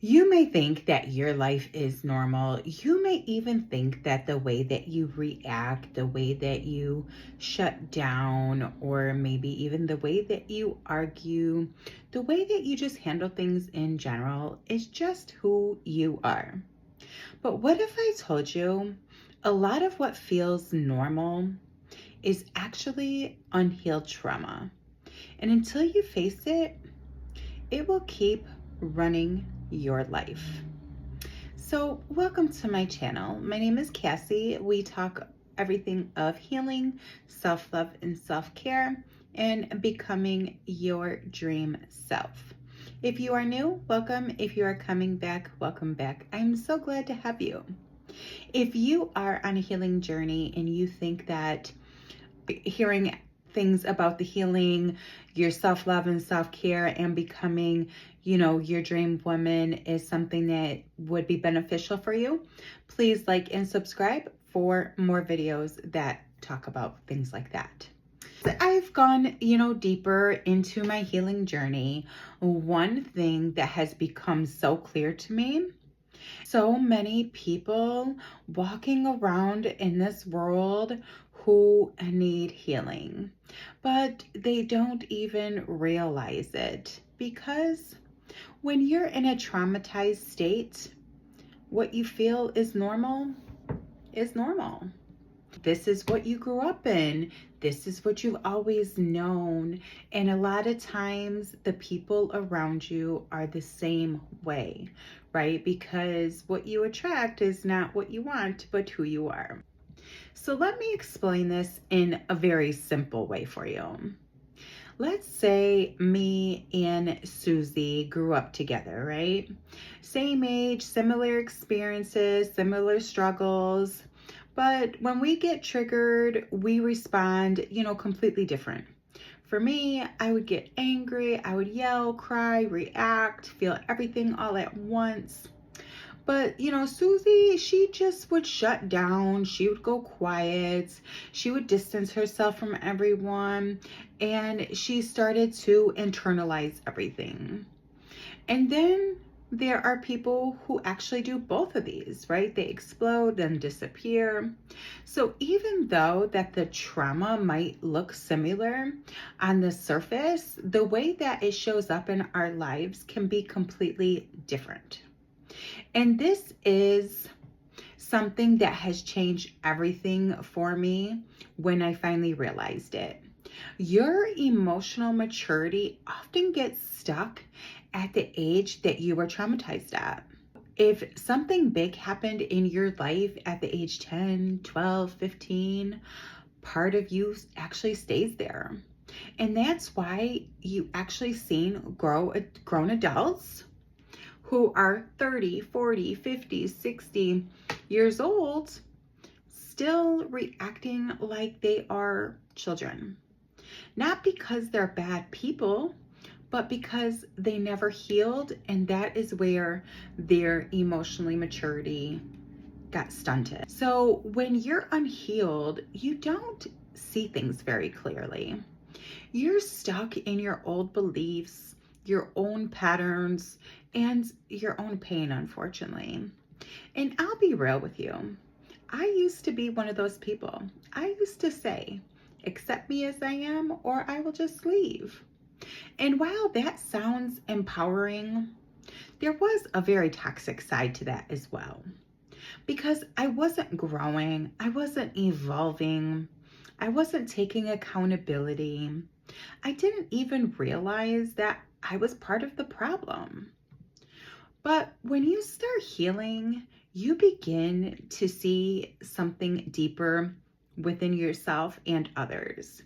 You may think that your life is normal. You may even think that the way that you react, the way that you shut down, or maybe even the way that you argue, the way that you just handle things in general is just who you are. But what if I told you a lot of what feels normal is actually unhealed trauma? And until you face it, it will keep running your life. So, welcome to my channel. My name is Cassie. We talk everything of healing, self love, and self care, and becoming your dream self. If you are new, welcome. If you are coming back, welcome back. I'm so glad to have you. If you are on a healing journey and you think that hearing things about the healing, your self-love and self-care and becoming, your dream woman is something that would be beneficial for you, please like and subscribe for more videos that talk about things like that. I've gone, deeper into my healing journey. One thing that has become so clear to me, so many people walking around in this world who need healing, but they don't even realize it because when you're in a traumatized state, what you feel is normal is normal. This is what you grew up in. This is what you've always known. And a lot of times the people around you are the same way, right? Because what you attract is not what you want, but who you are. So let me explain this in a very simple way for you. Let's say me and Susie grew up together, right? Same age, similar experiences, similar struggles. But when we get triggered, we respond, completely different. For me, I would get angry, I would yell, cry, react, feel everything all at once. But, Susie, she just would shut down. She would go quiet. She would distance herself from everyone. And she started to internalize everything. And then there are people who actually do both of these, right? They explode and disappear. So even though that the trauma might look similar on the surface, the way that it shows up in our lives can be completely different. And this is something that has changed everything for me when I finally realized it. Your emotional maturity often gets stuck at the age that you were traumatized at. If something big happened in your life at the age 10, 12, 15, part of you actually stays there. And that's why you actually seen grown adults who are 30, 40, 50, 60 years old still reacting like they are children. Not because they're bad people, but because they never healed, and that is where their emotionally maturity got stunted. So when you're unhealed, you don't see things very clearly. You're stuck in your old beliefs, your own patterns, and your own pain, unfortunately. And I'll be real with you. I used to be one of those people. I used to say, accept me as I am, or I will just leave. And while that sounds empowering, there was a very toxic side to that as well. Because I wasn't growing, I wasn't evolving, I wasn't taking accountability. I didn't even realize that I was part of the problem. But when you start healing, you begin to see something deeper within yourself and others.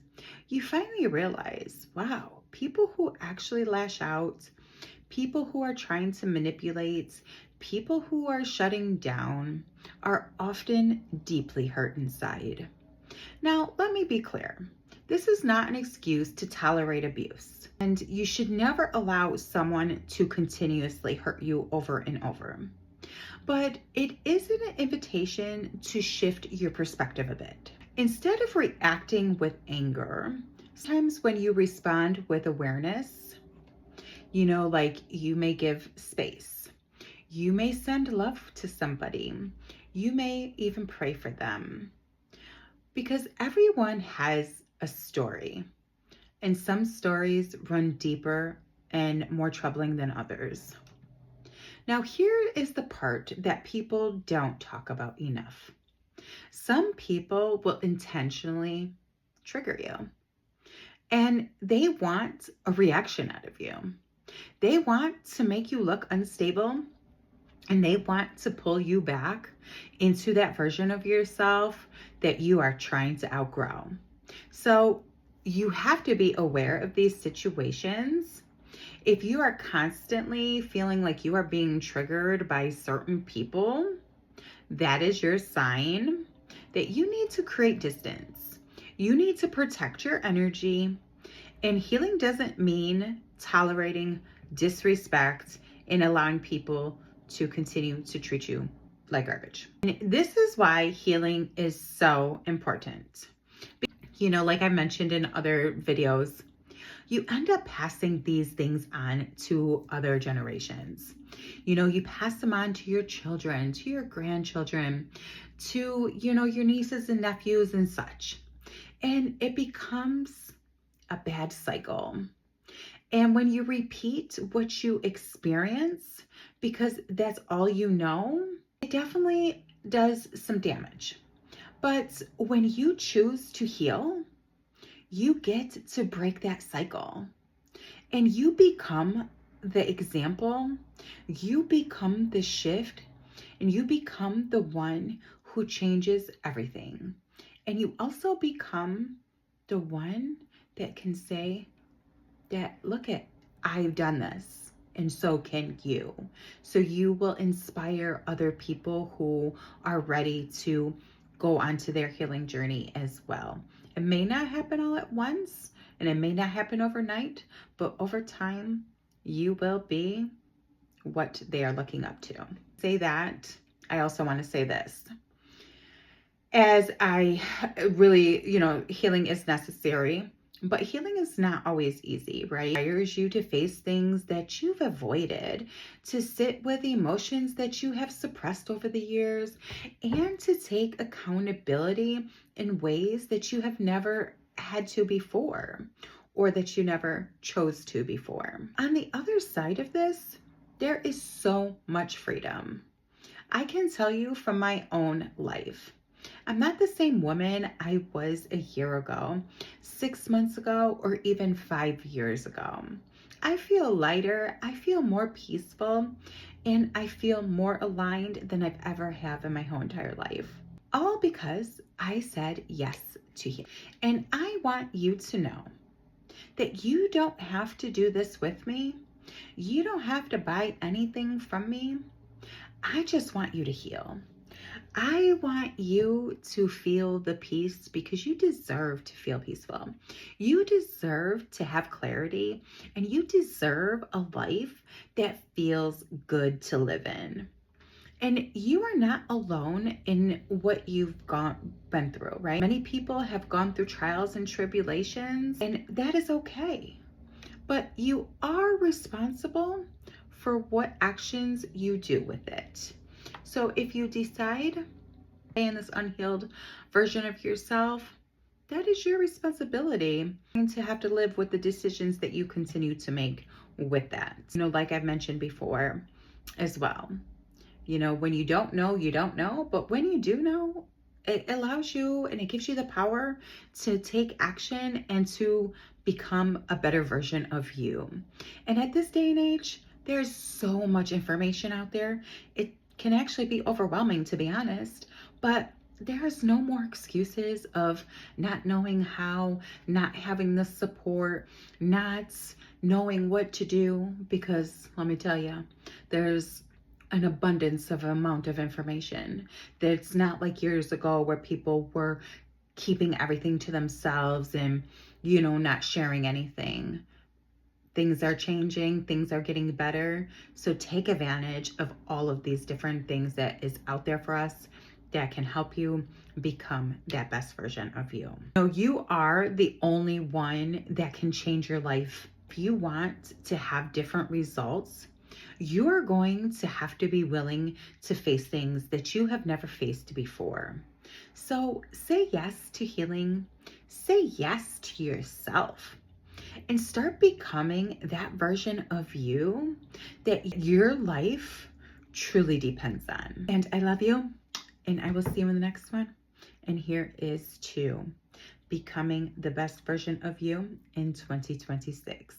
You finally realize, wow, people who actually lash out, people who are trying to manipulate, people who are shutting down are often deeply hurt inside. Now, let me be clear. This is not an excuse to tolerate abuse, and you should never allow someone to continuously hurt you over and over. But it is an invitation to shift your perspective a bit. Instead of reacting with anger, sometimes when you respond with awareness, like you may give space. You may send love to somebody. You may even pray for them, because everyone has a story, and some stories run deeper and more troubling than others. Now, here is the part that people don't talk about enough. Some people will intentionally trigger you, and they want a reaction out of you. They want to make you look unstable, and they want to pull you back into that version of yourself that you are trying to outgrow. So you have to be aware of these situations. If you are constantly feeling like you are being triggered by certain people, that is your sign that you need to create distance. You need to protect your energy. And healing doesn't mean tolerating disrespect and allowing people to continue to treat you like garbage. And this is why healing is so important. You know, like I mentioned in other videos, you end up passing these things on to other generations. You know, you pass them on to your children, to your grandchildren, to, you know, your nieces and nephews and such. And it becomes a bad cycle. And when you repeat what you experience, because that's all you know, it definitely does some damage. But when you choose to heal, you get to break that cycle, and you become the example, you become the shift, and you become the one who changes everything. And you also become the one that can say that, look at, I've done this, and so can you. So you will inspire other people who are ready to go onto their healing journey as well. It may not happen all at once, and it may not happen overnight, but over time, you will be what they are looking up to. Say that. I also want to say this. As I really, you know, healing is necessary, but healing is not always easy, right? It requires you to face things that you've avoided, to sit with emotions that you have suppressed over the years, and to take accountability in ways that you have never had to before, or that you never chose to before. On the other side of this, there is so much freedom. I can tell you from my own life, I'm not the same woman I was a year ago, 6 months ago, or even 5 years ago. I feel lighter, I feel more peaceful, and I feel more aligned than I've ever have in my whole entire life. All because I said yes to healing. And I want you to know that you don't have to do this with me. You don't have to buy anything from me. I just want you to heal. I want you to feel the peace, because you deserve to feel peaceful. You deserve to have clarity, and you deserve a life that feels good to live in. And you are not alone in what you've been through, right? Many people have gone through trials and tribulations, and that is okay. But you are responsible for what actions you do with it. So if you decide to stay in this unhealed version of yourself, that is your responsibility, and to have to live with the decisions that you continue to make with that. You know, like I've mentioned before as well, you know, when you don't know, you don't know. But when you do know, it allows you and it gives you the power to take action and to become a better version of you. And at this day and age, there's so much information out there. It can actually be overwhelming, to be honest. But there's no more excuses of not knowing how, not having the support, not knowing what to do, because let me tell you, there's an abundance of amount of information. That's not like years ago where people were keeping everything to themselves and, you know, not sharing anything. Things are changing, things are getting better. So take advantage of all of these different things that is out there for us that can help you become that best version of you. So you are the only one that can change your life. If you want to have different results, You are going to have to be willing to face things that you have never faced before. So say yes to healing, say yes to yourself, and start becoming that version of you that your life truly depends on. And I love you, and I will see you in the next one. And here is to becoming the best version of you in 2026.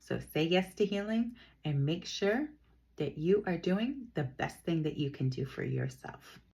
So say yes to healing and make sure that you are doing the best thing that you can do for yourself.